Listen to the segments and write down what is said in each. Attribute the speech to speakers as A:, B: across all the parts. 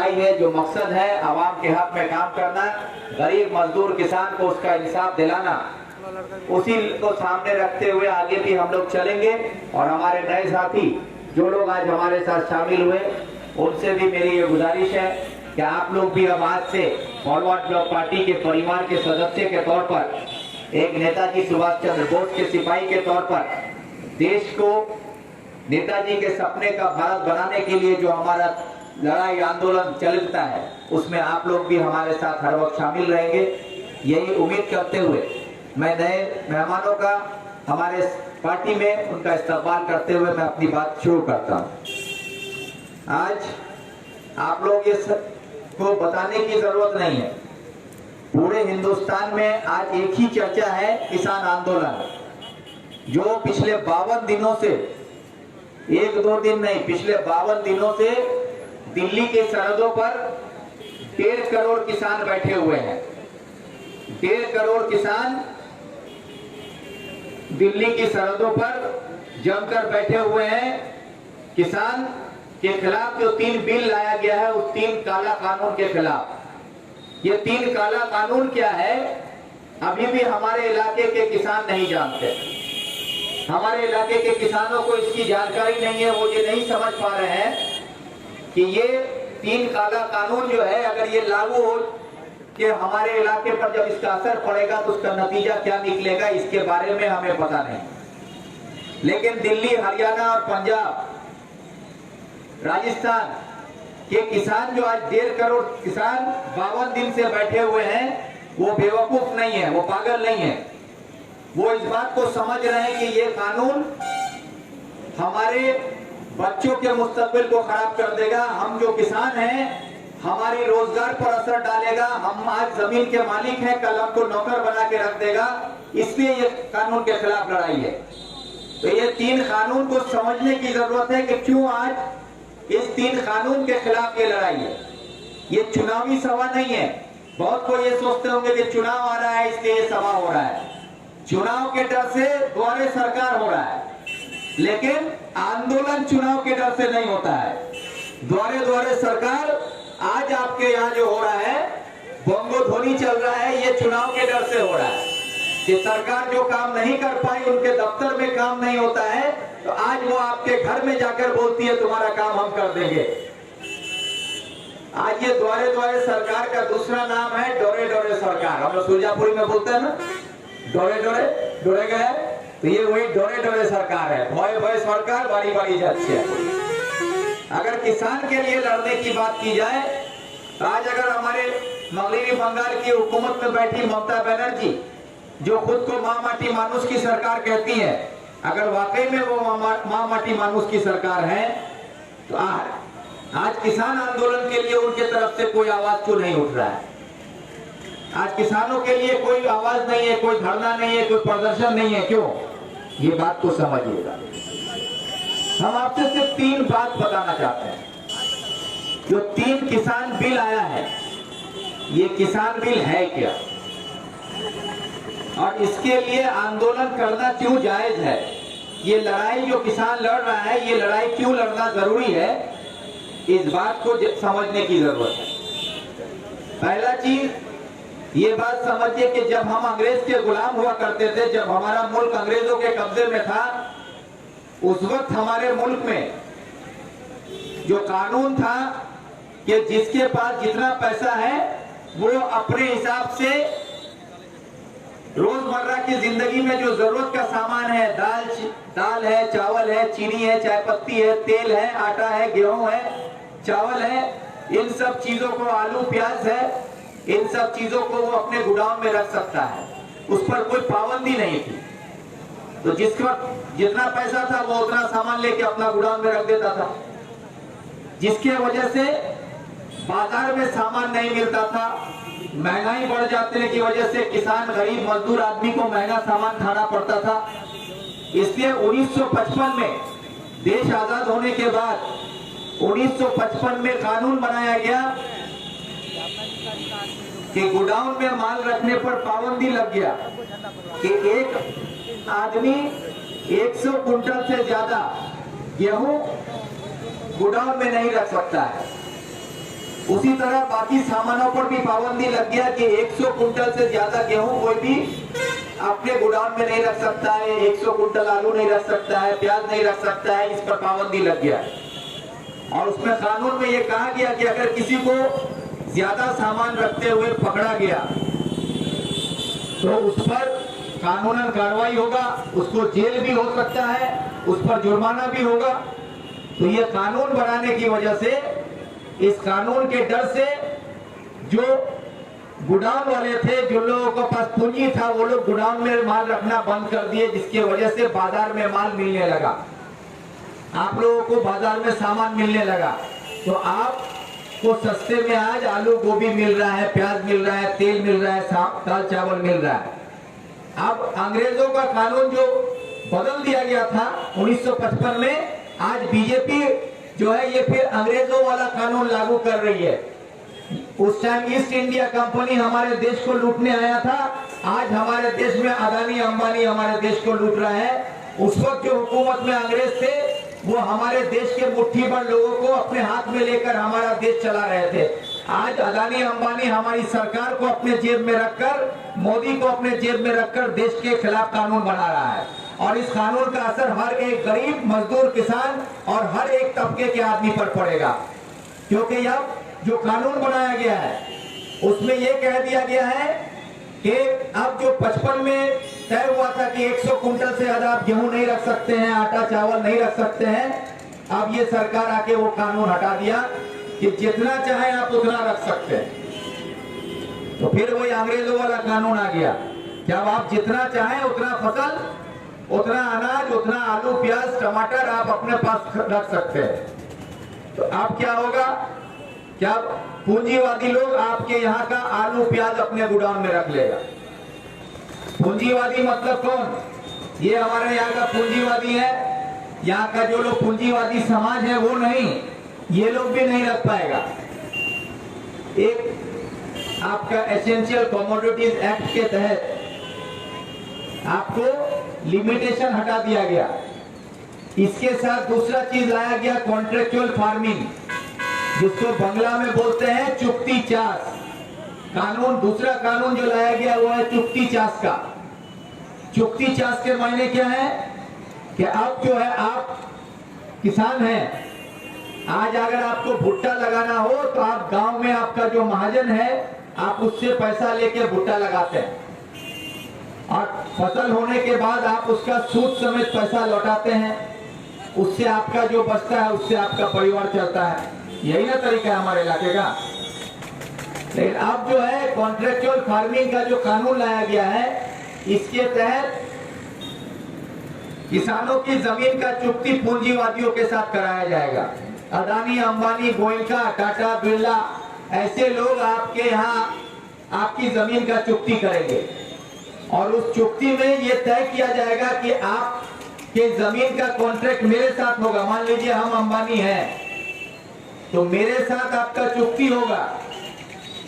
A: है जो मकसद है आवाम के हक में काम करना, गरीब मजदूर किसान को उसका इंसाफ दिलाना, उसी को सामने रखते हुए आगे भी हम लोग चलेंगे। और हमारे नए साथी जो लोग आज हमारे साथ शामिल हुए उनसे भी मेरी ये गुजारिश है कि आप लोग भी अब आज से फॉरवर्ड ब्लॉक पार्टी के परिवार के सदस्य के तौर पर, एक नेताजी सुभाष चंद्र बोस के सिपाही के तौर पर देश को नेताजी के सपने का भारत बनाने के लिए जो हमारा लड़ाई आंदोलन चलता है उसमें आप लोग भी हमारे साथ हर वक्त शामिल रहेंगे। यही उम्मीद करते हुए मैं नए मेहमानों का हमारे पार्टी में उनका इस्तेमाल करते हुए मैं अपनी बात शुरू करता हूं। आज आप लोग इस को बताने की जरूरत नहीं है, पूरे हिंदुस्तान में आज एक ही चर्चा है, किसान आंदोलन, जो पिछले 52 दिनों से, एक दो दिन नहीं, पिछले 52 दिनों से दिल्ली के सरहदों पर 1.5 करोड़ किसान बैठे हुए हैं। 1.5 करोड़ किसान दिल्ली की सरहदों पर जमकर बैठे हुए हैं। किसान के खिलाफ जो 3 बिल लाया गया है उस 3 काला कानून के खिलाफ। ये 3 काला कानून क्या है अभी भी हमारे इलाके के किसान नहीं जानते। हमारे इलाके के किसानों को इसकी जानकारी नहीं है, वो ये नहीं समझ पा रहे हैं कि ये 3 काला कानून जो है अगर ये लागू हो कि हमारे इलाके पर जब इसका असर पड़ेगा तो उसका नतीजा क्या निकलेगा, इसके बारे में हमें पता नहीं। लेकिन दिल्ली, हरियाणा और पंजाब, राजस्थान के किसान जो आज 1.5 करोड़ किसान 52 दिन से बैठे हुए हैं, वो बेवकूफ नहीं है, वो पागल नहीं है। वो इस बात को समझ रहे हैं कि ये कानून हमारे बच्चों के मुस्तकबिल को खराब कर देगा। हम जो किसान हैं हमारे रोजगार पर असर डालेगा। हम आज जमीन के मालिक हैं, कल हमको नौकर बना के रख देगा। इसलिए ये कानून के खिलाफ लड़ाई है। तो ये 3 कानून को समझने की जरूरत है कि क्यों आज इस 3 कानून के खिलाफ ये लड़ाई है। ये चुनावी सभा नहीं है। बहुत कोई ये सोचते होंगे कि चुनाव आ रहा है इसलिए ये सभा हो रहा है। चुनाव के डर से द्वारे सरकार हो रहा है, लेकिन आंदोलन चुनाव के डर से नहीं होता है। द्वारे द्वारे सरकार आज आपके यहाँ जो हो रहा है, बोंगो ध्वनि चल रहा है, ये चुनाव के डर से हो रहा है कि सरकार जो काम नहीं कर पाई, उनके दफ्तर में काम नहीं होता है, तो आज वो आपके घर में जाकर बोलती है तुम्हारा काम हम कर देंगे। आज ये द्वारे द्वारे सरकार का दूसरा नाम है डोरे डोरे सरकार। हम लोग सुरजापुरी में बोलते हैं ना, डोरे डोरे डोरे गए, तो ये वही डोरे डोरे सरकार है। भय भय सरकार, बारी बारी जाती है। अगर किसान के लिए लड़ने की बात की जाए, आज अगर हमारे मगरबी बंगाल की हुकूमत में बैठी ममता बनर्जी, जो खुद को माँ माटी मानुस की सरकार कहती है, अगर वाकई में वो माँ माटी मानुस की सरकार है, तो आज किसान आंदोलन के लिए उनके तरफ से कोई आवाज क्यों नहीं उठ रहा है? आज किसानों के लिए कोई आवाज नहीं है, कोई धरना नहीं है, कोई प्रदर्शन नहीं है, क्यों? ये बात को समझिएगा। हम आपसे सिर्फ 3 बात बताना चाहते हैं। जो 3 किसान बिल आया है, ये किसान बिल है क्या, और इसके लिए आंदोलन करना क्यों जायज है? ये लड़ाई जो किसान लड़ रहा है, ये लड़ाई क्यों लड़ना जरूरी है, इस बात को समझने की जरूरत है। पहला चीज ये बात समझिए कि जब हम अंग्रेज के गुलाम हुआ करते थे, जब हमारा मुल्क अंग्रेजों के कब्जे में था, उस वक्त हमारे मुल्क में जो कानून था कि जिसके पास जितना पैसा है वो अपने हिसाब से रोजमर्रा की जिंदगी में जो जरूरत का सामान है, दाल है, चावल है, चीनी है, चाय पत्ती है, तेल है, आटा है, गेहूं है, चावल है, इन सब चीजों को, आलू प्याज है, इन सब चीजों को वो अपने गोदाम में रख सकता है। उस पर कोई पाबंदी नहीं थी। तो जिसका जितना पैसा था वो उतना सामान लेके अपना गोदाम में रख देता था, जिसके वजह से बाजार में सामान नहीं मिलता था। महंगाई बढ़ जाने की वजह से किसान, गरीब मजदूर आदमी को महंगा सामान खाना पड़ता था। इसलिए 1955 में देश आजाद होने के बाद 1955 में कानून बनाया गया कि गोडाउन में माल रखने पर पाबंदी लग गया कि एक आदमी 100 कुंटल से ज्यादा गेहूं गोडाउन में नहीं रख सकता है। उसी तरह बाकी सामानों पर भी पाबंदी लग गया कि 100 कुंटल से ज्यादा गेहूं कोई भी अपने गोदाम में नहीं रख सकता है, 100 कुंटल आलू नहीं रख सकता है, प्याज नहीं रख सकता है, इस पर पाबंदी लग गया। और उसमें कानून में यह कहा गया कि अगर किसी को ज्यादा सामान रखते हुए पकड़ा गया तो उस पर कानूनन कार्रवाई होगा, उसको जेल भी हो सकता है, उस पर जुर्माना भी होगा। तो ये कानून बनाने की वजह से, इस कानून के डर से जो गोदाम वाले थे, जो लोगों के पास पूंजी था, वो लोग गोदाम में माल रखना बंद कर दिए, जिसकी वजह से बाजार में माल मिलने लगा, आप लोगों को बाजार में सामान मिलने लगा। तो आपको सस्ते में आज आलू गोभी मिल रहा है, प्याज मिल रहा है, तेल मिल रहा है, दाल चावल मिल रहा है। अब अंग्रेजों का कानून जो बदल दिया गया था 1955 में, आज बीजेपी जो है ये फिर अंग्रेजों वाला कानून लागू कर रही है। उस टाइम ईस्ट इंडिया कंपनी हमारे देश को लूटने आया था, आज हमारे देश में अदानी अंबानी हमारे देश को लूट रहा है। उस वक्त जो हुकूमत में अंग्रेज थे वो हमारे देश के मुट्ठी भर लोगों को अपने हाथ में लेकर हमारा देश चला रहे थे। आज अदानी अंबानी हमारी सरकार को अपने जेब में रखकर, मोदी को अपने जेब में रखकर देश के खिलाफ कानून बना रहा है। और इस कानून का असर हर एक गरीब, मजदूर, किसान और हर एक तबके के आदमी पर पड़ेगा। क्योंकि अब जो कानून बनाया गया है उसमें यह कह दिया गया है कि अब जो 55 में तय हुआ था कि 100 कुंटल से ज्यादा आप गेहूं नहीं रख सकते हैं, आटा चावल नहीं रख सकते हैं, अब ये सरकार आके वो कानून हटा दिया कि जितना चाहे आप उतना रख सकते हैं। तो फिर वही अंग्रेजों वाला कानून आ गया कि अब आप जितना चाहें उतना फसल, उतना अनाज, उतना आलू, प्याज, टमाटर आप अपने पास रख सकते हैं। तो अब क्या होगा, क्या पूंजीवादी लोग आपके यहाँ का आलू प्याज अपने गोदाम में रख लेगा। पूंजीवादी मतलब कौन? ये हमारे यहाँ का पूंजीवादी है, यहाँ का जो लोग पूंजीवादी समाज है वो नहीं, ये लोग भी नहीं रख पाएगा। एक आपका एसेंशियल कमोडिटीज एक्ट के तहत आपको लिमिटेशन हटा दिया गया। इसके साथ दूसरा चीज लाया गया, कॉन्ट्रेक्चुअल फार्मिंग, जिसको बंगला में बोलते हैं चुक्ती चाष कानून। दूसरा कानून जो लाया गया वो है चुक्ती चाष का। चुक्ती चाष के मायने क्या है कि अब जो है आप किसान हैं, आज अगर आपको भुट्टा लगाना हो तो आप गांव में आपका जो महाजन है आप उससे पैसा लेके भुट्टा लगाते हैं और फसल होने के बाद आप उसका सूद समेत पैसा लौटाते हैं, उससे आपका जो बचता है उससे आपका परिवार चलता है। यही ना तरीका है हमारे इलाके का। लेकिन अब जो है कॉन्ट्रेक्चुअल फार्मिंग का जो कानून लाया गया है, इसके तहत किसानों की जमीन का चुक्ती पूंजीवादियों के साथ कराया जाएगा। अदानी, अंबानी, गोयनका, टाटा, बिरला ऐसे लोग आपके यहाँ आपकी जमीन का चुक्ती करेंगे और उस चुक्ती में यह तय किया जाएगा कि आपके जमीन का कॉन्ट्रैक्ट मेरे साथ होगा। मान लीजिए हम अंबानी हैं तो मेरे साथ आपका चुक्ती होगा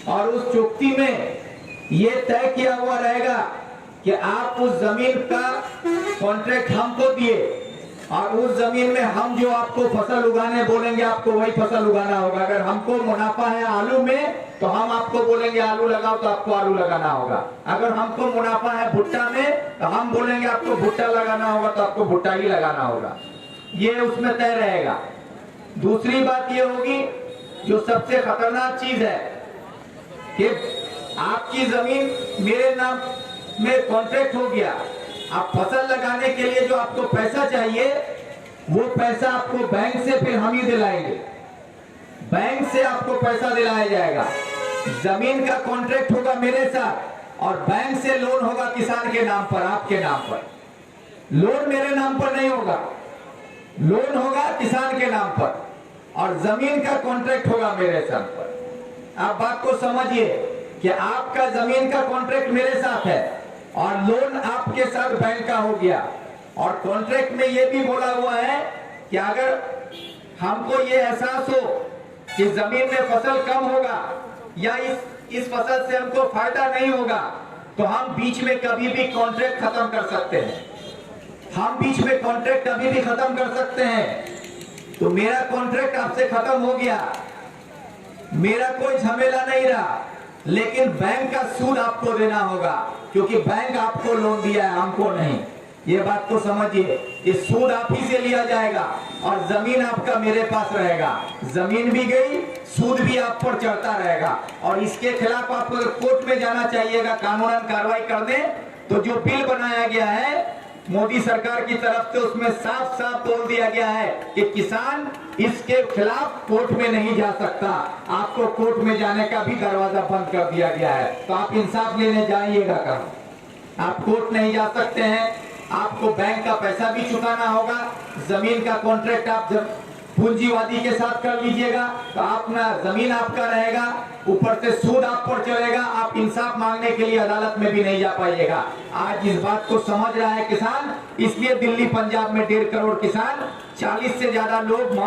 A: और उस चुक्ती में यह तय किया हुआ रहेगा कि आप उस जमीन का कॉन्ट्रैक्ट हमको दिए और उस जमीन में हम जो आपको फसल उगाने बोलेंगे आपको वही फसल उगाना होगा। अगर हमको मुनाफा है आलू में तो हम आपको बोलेंगे आलू लगाओ तो आपको आलू लगाना होगा। अगर हमको मुनाफा है भुट्टा में तो हम बोलेंगे आपको भुट्टा लगाना होगा तो आपको भुट्टा ही लगाना होगा। ये उसमें तय रहेगा। दूसरी बात ये होगी जो सबसे खतरनाक चीज है कि आपकी जमीन मेरे नाम में कॉन्ट्रैक्ट हो गया, आप फसल लगाने के लिए जो आपको पैसा चाहिए वो पैसा आपको बैंक से फिर हम ही दिलाएंगे। बैंक से आपको पैसा दिलाया जाएगा। जमीन का कॉन्ट्रैक्ट होगा मेरे साथ और बैंक से लोन होगा किसान के नाम पर, आपके नाम पर। लोन मेरे नाम पर नहीं होगा, लोन होगा किसान के नाम पर और जमीन का कॉन्ट्रैक्ट होगा मेरे नाम पर। आप बात को समझिए कि आपका जमीन का कॉन्ट्रैक्ट मेरे साथ है और लोन आपके साथ बैंक का हो गया और कॉन्ट्रैक्ट में यह भी बोला हुआ है कि अगर हमको ये एहसास हो कि जमीन में फसल कम होगा या इस फसल से हमको फायदा नहीं होगा तो हम बीच में कभी भी कॉन्ट्रैक्ट खत्म कर सकते हैं। हम बीच में कॉन्ट्रैक्ट कभी भी खत्म कर सकते हैं। तो मेरा कॉन्ट्रैक्ट आपसे खत्म हो गया, मेरा कोई झमेला नहीं रहा, लेकिन बैंक का सूद आपको देना होगा, क्योंकि बैंक आपको लोन दिया है, हमको नहीं। ये बात को समझिए, ये सूद आप ही से लिया जाएगा और जमीन आपका मेरे पास रहेगा। जमीन भी गई, सूद भी आप पर चढ़ता रहेगा। और इसके खिलाफ आपको कोर्ट में जाना चाहिएगा कानूनन कार्रवाई करने। तो जो बिल बनाया गया है मोदी सरकार की तरफ से, उसमें साफ साफ बोल दिया गया है कि किसान इसके खिलाफ कोर्ट में नहीं जा सकता। आपको कोर्ट में जाने का भी दरवाजा बंद कर दिया गया है। तो आप इंसाफ लेने जाइएगा कहाँ? आप कोर्ट नहीं जा सकते हैं। आपको बैंक का पैसा भी चुकाना होगा। जमीन का कॉन्ट्रैक्ट आप जब पूंजीवादी के साथ कर लीजिएगा तो अपना जमीन आपका रहेगा, ऊपर से सूद आप पर चलेगा। आप इंसाफ मांगने के लिए अदालत में भी नहीं जा पाइएगा। आज इस बात को समझ रहा है किसान, इसलिए दिल्ली पंजाब में 1.5 करोड़ किसान, 40 से ज्यादा लोग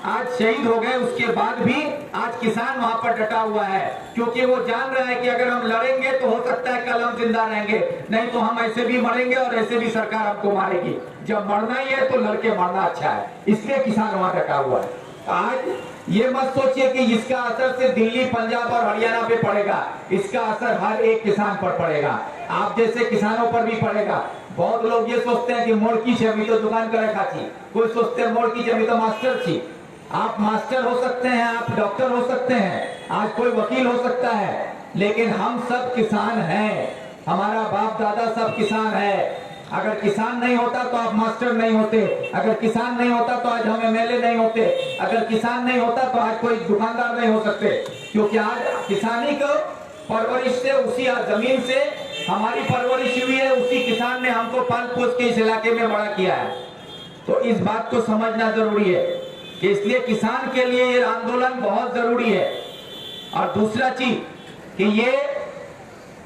A: आज शहीद हो गए। उसके बाद भी आज किसान वहां पर डटा हुआ है, क्योंकि वो जान रहा है कि अगर हम लड़ेंगे तो हो सकता है कल हम जिंदा रहेंगे, नहीं तो हम ऐसे भी मरेंगे और ऐसे भी सरकार हमको मारेगी। जब मरना ही है तो लड़के मरना अच्छा है, इसलिए किसान वहां डटा हुआ है। आज ये मत सोचिए कि इसका असर सिर्फ दिल्ली पंजाब और हरियाणा पे पड़ेगा, इसका असर हर एक किसान पर पड़ेगा। आप जैसे किसानों पर भी पड़ेगा। बहुत लोग ये सोचते हैं कि मोड़की छे अभी तो दुकान करे खाची, कोई सोचते हैं मोड़की छे अभी तो मास्टर छी। आप मास्टर हो सकते हैं, आप डॉक्टर हो सकते हैं, आज कोई वकील हो सकता है, लेकिन हम सब किसान हैं। हमारा बाप दादा सब किसान है। अगर किसान नहीं होता तो आप मास्टर नहीं होते, अगर किसान नहीं होता तो आज हम एमएलए नहीं होते, अगर किसान नहीं होता तो आज कोई दुकानदार नहीं हो सकते। क्योंकि आज किसानी को परवरिश से, उसी जमीन से हमारी परवरिश हुई है, उसी किसान ने हमको पाल पोस के इस इलाके में बड़ा किया है। तो इस बात को समझना जरूरी है कि इसलिए किसान के लिए ये आंदोलन बहुत जरूरी है। और दूसरा चीज कि ये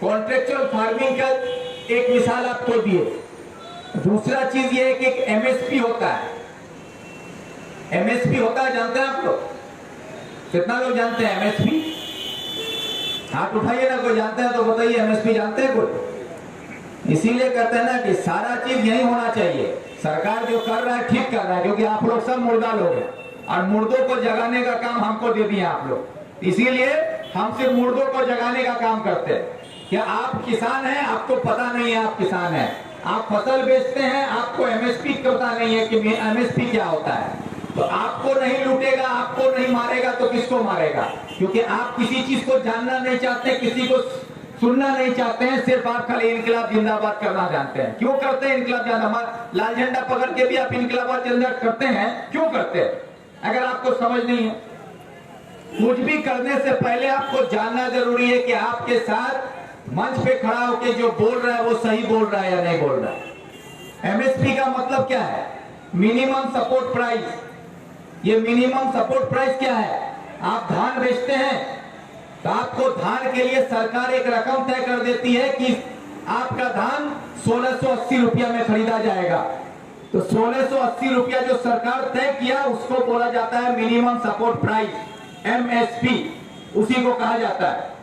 A: कॉन्ट्रेक्चुअल फार्मिंग का एक मिसाल आपको दिए। दूसरा चीज ये है कि एक एमएसपी होता है। एमएसपी होता है, जानते हैं आप लोग? कितना लोग जानते हैं एमएसपी? हाथ उठाइए ना, कोई जानते हैं तो बताइए। एमएसपी जानते हैं कोई? इसीलिए कहते हैं ना कि सारा चीज यही होना चाहिए। सरकार जो कर रहा है ठीक कर रहा है, क्योंकि आप लोग सब मुर्दा लोग हैं और मुर्दों को जगाने का काम हमको दे दिया आप लोग। इसीलिए हम सिर्फ मुर्दों को जगाने का काम करते हैं। क्या आप किसान हैं, आपको पता नहीं है आप किसान हैं, आप फसल बेचते हैं, आपको एमएसपी पता नहीं है कि एमएसपी क्या होता है। तो आपको नहीं लूटेगा, आपको नहीं मारेगा तो किसको मारेगा? क्योंकि आप किसी चीज को जानना नहीं चाहते, किसी को सुनना नहीं चाहते हैं, सिर्फ आप खाली इनकलाब जिंदाबाद करना जानते हैं। क्यों करते हैं इनकलाब जिंदाबाद? लाल झंडा पकड़ के भी आप इनकलाब जिंदाबाद करते हैं, क्यों करते हैं? अगर आपको समझ नहीं है, कुछ भी करने से पहले आपको जानना जरूरी है कि आपके साथ मंच पे खड़ा होकर जो बोल रहा है वो सही बोल रहा है या नहीं बोल रहा है। एमएसपी का मतलब क्या है? Minimum support price. ये मिनिमम सपोर्ट प्राइस क्या है? आप धान बेचते हैं तो आपको धान के लिए सरकार एक रकम तय कर देती है कि आपका धान 1680 रुपया में खरीदा जाएगा। तो 1680 रुपया जो सरकार तय किया उसको बोला जाता है मिनिमम सपोर्ट प्राइस, एमएसपी, उसी को कहा जाता है।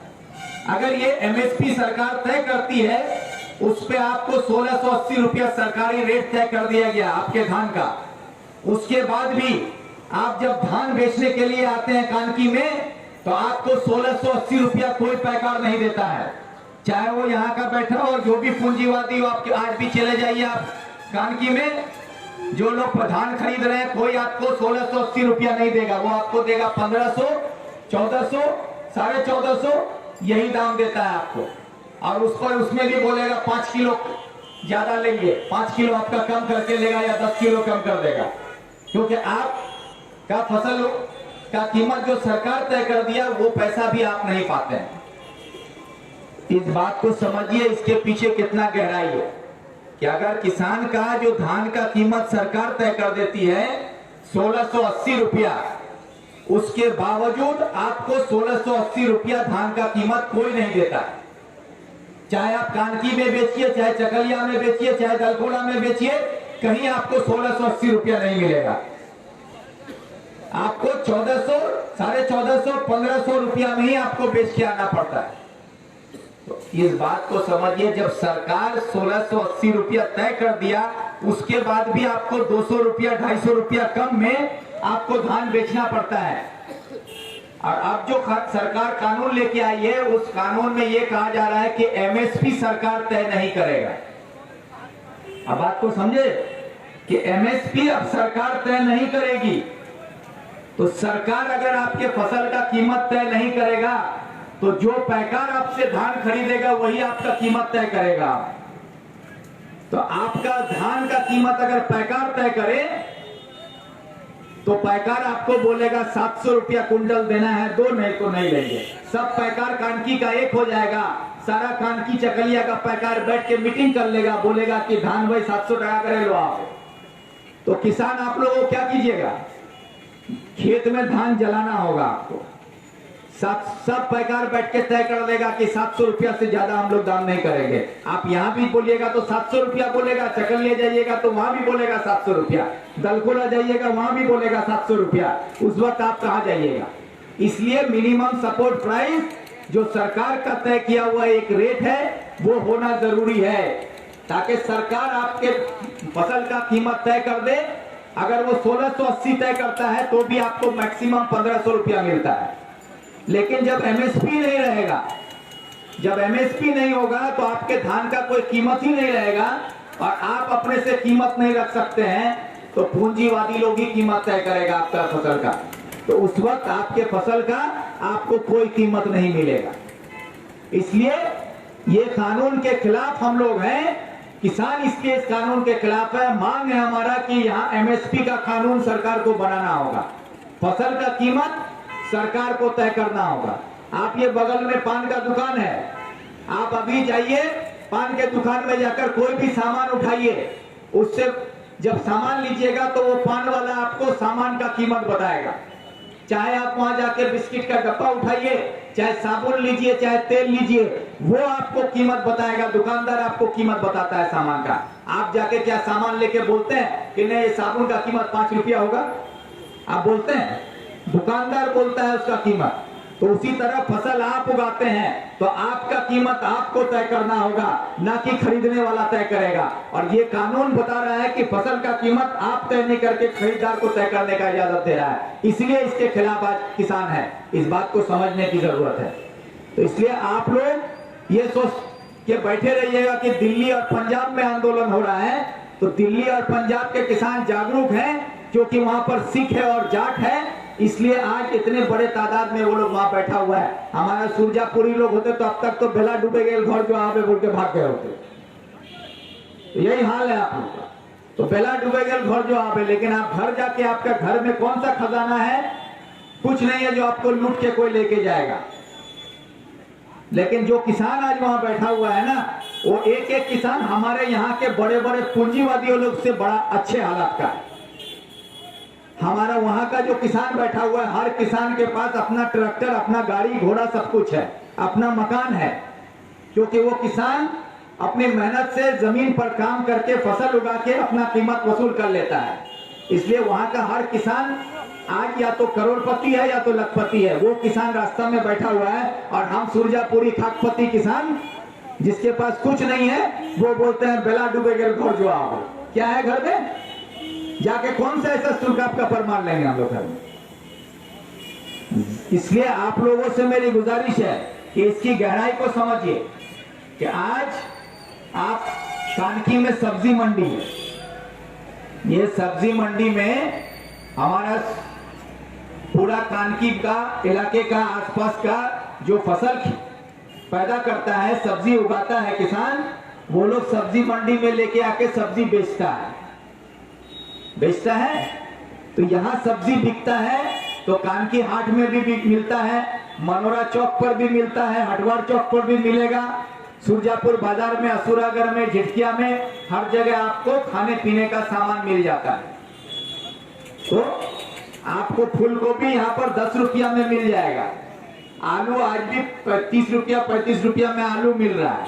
A: अगर ये एमएसपी सरकार तय करती है, उस पे आपको 1680 रुपया सरकारी रेट तय कर दिया गया आपके धान का। उसके बाद भी आप जब धान बेचने के लिए आते हैं कानकी में, तो आपको 1680 रुपया कोई पैकार नहीं देता है, चाहे वो यहाँ का बैठा हो और जो भी पूंजीवादी हो। आपके आज भी चले जाइए आप कानकी में, जो लोग धान खरीद रहे हैं, कोई आपको 1680 रुपया नहीं देगा, वो आपको देगा 1500, 1400, 1450, यही दाम देता है आपको। और उस पर उसमें भी बोलेगा 5 किलो ज्यादा लेंगे, 5 किलो आपका कम करके लेगा या 10 किलो कम कर देगा, क्योंकि आपका फसल का कीमत जो सरकार तय कर दिया वो पैसा भी आप नहीं पाते हैं। इस बात को समझिए, इसके पीछे कितना गहराई है कि अगर किसान का जो धान का कीमत सरकार तय कर देती है 1680 रुपया, उसके बावजूद आपको 1680 रुपया धान का कीमत कोई नहीं देता। चाहे आप कानकी में बेचिए, चाहे चकलिया में बेचिए, चाहे दलकोड़ा में बेचिए, कहीं आपको 1680 रुपया नहीं मिलेगा। आपको 1400, 1450, 1500 रुपया में ही आपको बेच के आना पड़ता है। तो इस बात को समझिए, जब सरकार 1680 रुपया तय कर दिया, उसके बाद भी आपको 200 रुपया, 250 रुपया कम में आपको धान बेचना पड़ता है। और अब जो सरकार कानून लेके आई है, उस कानून में ये कहा जा रहा है कि एमएसपी सरकार तय नहीं करेगा। अब बात को समझे कि एमएसपी अब सरकार तय नहीं करेगी। तो सरकार अगर आपके फसल का कीमत तय नहीं करेगा तो जो पैकार आपसे धान खरीदेगा वही आपका कीमत तय करेगा। तो आपका धान का कीमत अगर पैकार तय करे तो पैकार आपको बोलेगा 700 रुपया कुंटल देना है, दो नहीं तो नहीं लेंगे। सब पैकार कानकी का एक हो जाएगा। सारा कानकी चकलिया का पैकार बैठ के मीटिंग कर लेगा, बोलेगा कि धान भाई 700 टका करे लो आप। तो किसान आप लोगों को क्या कीजिएगा, खेत में धान जलाना होगा आपको। सब पैकार बैठ के तय कर देगा कि 700 रुपया से ज्यादा हम लोग दाम नहीं करेंगे। आप यहाँ भी बोलिएगा तो 700 रुपया बोलेगा, चकलिया जाइएगा तो वहां भी बोलेगा 700 रुपया, दलकोला जाइएगा वहां भी बोलेगा 700 रुपया। उस वक्त आप कहाँ जाइएगा? इसलिए मिनिमम सपोर्ट प्राइस जो सरकार का तय किया हुआ एक रेट है वो होना जरूरी है, ताकि सरकार आपके फसल का कीमत तय कर दे। अगर वो 1680 तय करता है तो भी आपको मैक्सिमम 1500 रुपया मिलता है। लेकिन जब एमएसपी नहीं रहेगा, जब एमएसपी नहीं होगा तो आपके धान का कोई कीमत ही नहीं रहेगा और आप अपने से कीमत नहीं रख सकते हैं, तो पूंजीवादी लोग ही कीमत तय करेगा आपका फसल का। तो उस वक्त आपके फसल का आपको कोई कीमत नहीं मिलेगा। इसलिए ये कानून के खिलाफ हम लोग हैं, किसान इसके इस कानून के खिलाफ है। मांग है हमारा कि यहाँ एमएसपी का कानून सरकार को बनाना होगा, फसल का कीमत सरकार को तय करना होगा। आप ये बगल में पान का दुकान है, आप अभी जाइए पान के दुकान में जाकर कोई भी सामान उठाइए, उससे जब सामान लीजिएगा तो वो पान वाला आपको सामान का कीमत बताएगा। चाहे आप वहां जाके बिस्किट का डब्बा उठाइए, चाहे साबुन लीजिए, चाहे तेल लीजिए, वो आपको कीमत बताएगा। दुकानदार आपको कीमत बताता है सामान का। आप जाके क्या सामान लेके बोलते हैं कि नहीं साबुन का कीमत 5 रुपया होगा? आप बोलते हैं? दुकानदार बोलता है उसका कीमत। तो उसी तरह फसल आप उगाते हैं तो आपका कीमत आपको तय करना होगा, ना कि खरीदने वाला तय करेगा। और ये कानून बता रहा है कि फसल का कीमत आप तय नहीं करके खरीदार को तय करने का इजाजत दे रहा है। इसलिए इसके खिलाफ आज किसान है। इस बात को समझने की जरूरत है। तो इसलिए आप लोग ये सोच के बैठे रहिएगा कि दिल्ली और पंजाब में आंदोलन हो रहा है, तो दिल्ली और पंजाब के किसान जागरूक हैं, क्योंकि वहां पर सिख है और जाट है, इसलिए आज इतने बड़े तादाद में वो लोग वहां बैठा हुआ है। हमारा सुरजापुरी लोग होते तो अब तक तो बेला डूबे गए घर जो आवे बोल के भाग गए होते। तो यही हाल है आप लोग का। तो बेला डूबे गए घर जो आवे, लेकिन आप घर जाके आपका घर में कौन सा खजाना है? कुछ नहीं है जो आपको लूट के कोई लेके जाएगा। लेकिन जो किसान आज वहां बैठा हुआ है ना, वो एक एक किसान हमारे यहाँ के बड़े बड़े पूंजीवादियों लोग से बड़ा अच्छे हालात का है। हमारा वहां का जो किसान बैठा हुआ है, हर किसान के पास अपना ट्रैक्टर, अपना गाड़ी घोड़ा सब कुछ है, अपना मकान है, क्योंकि वो किसान अपनी मेहनत से जमीन पर काम करके फसल उगा के अपना कीमत वसूल कर लेता है। इसलिए वहां का हर किसान आज या तो करोड़पति है या तो लखपति है। वो किसान रास्ता में बैठा हुआ है और हम सुरजापुरी खाकपति किसान जिसके पास कुछ नहीं है, वो बोलते हैं बेला डूबे गए घर जो आओ। क्या है घर में? जाके कौन सा ऐसा शुल्क आपका प्रमाण लेंगे हम लोग घर में? इसलिए आप लोगों से मेरी गुजारिश है कि इसकी गहराई को समझिए कि आज आप कानकी में सब्जी मंडी है, ये सब्जी मंडी में हमारा पूरा कानकी का इलाके का आसपास का जो फसल पैदा करता है, सब्जी उगाता है किसान, वो लोग सब्जी मंडी में लेके आके सब्जी बेचता है। तो यहाँ सब्जी बिकता है तो कानकी हाट में भी मिलता है, मनोरा चौक पर भी मिलता है, हटवार चौक पर भी मिलेगा, सुरजापुर बाजार में, असुरागढ़ में, झिटकिया में, हर जगह आपको खाने पीने का सामान मिल जाता है। तो आपको फूल गोभी यहाँ पर 10 रुपया में मिल जाएगा। आलू आज भी 35 रुपया में आलू मिल रहा है।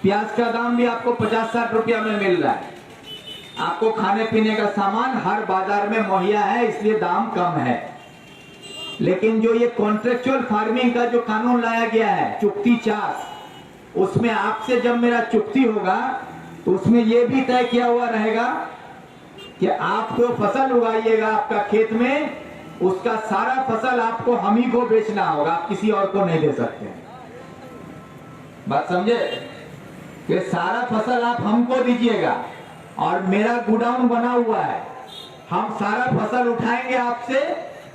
A: प्याज का दाम भी आपको 50-60 रुपया में मिल रहा है। आपको खाने पीने का सामान हर बाजार में मुहैया है, इसलिए दाम कम है। लेकिन जो ये कॉन्ट्रेक्चुअल फार्मिंग का जो कानून लाया गया है, चुक्ति चार्ज, उसमें आपसे जब मेरा चुक्ति होगा तो उसमें यह भी तय किया हुआ रहेगा कि आपको फसल उगाइएगा आपका खेत में उसका सारा फसल आपको हम ही को बेचना होगा, आप किसी और को नहीं दे सकते हैं। बात समझे? ये सारा फसल आप हमको दीजिएगा और मेरा गोडाउन बना हुआ है, हम सारा फसल उठाएंगे आपसे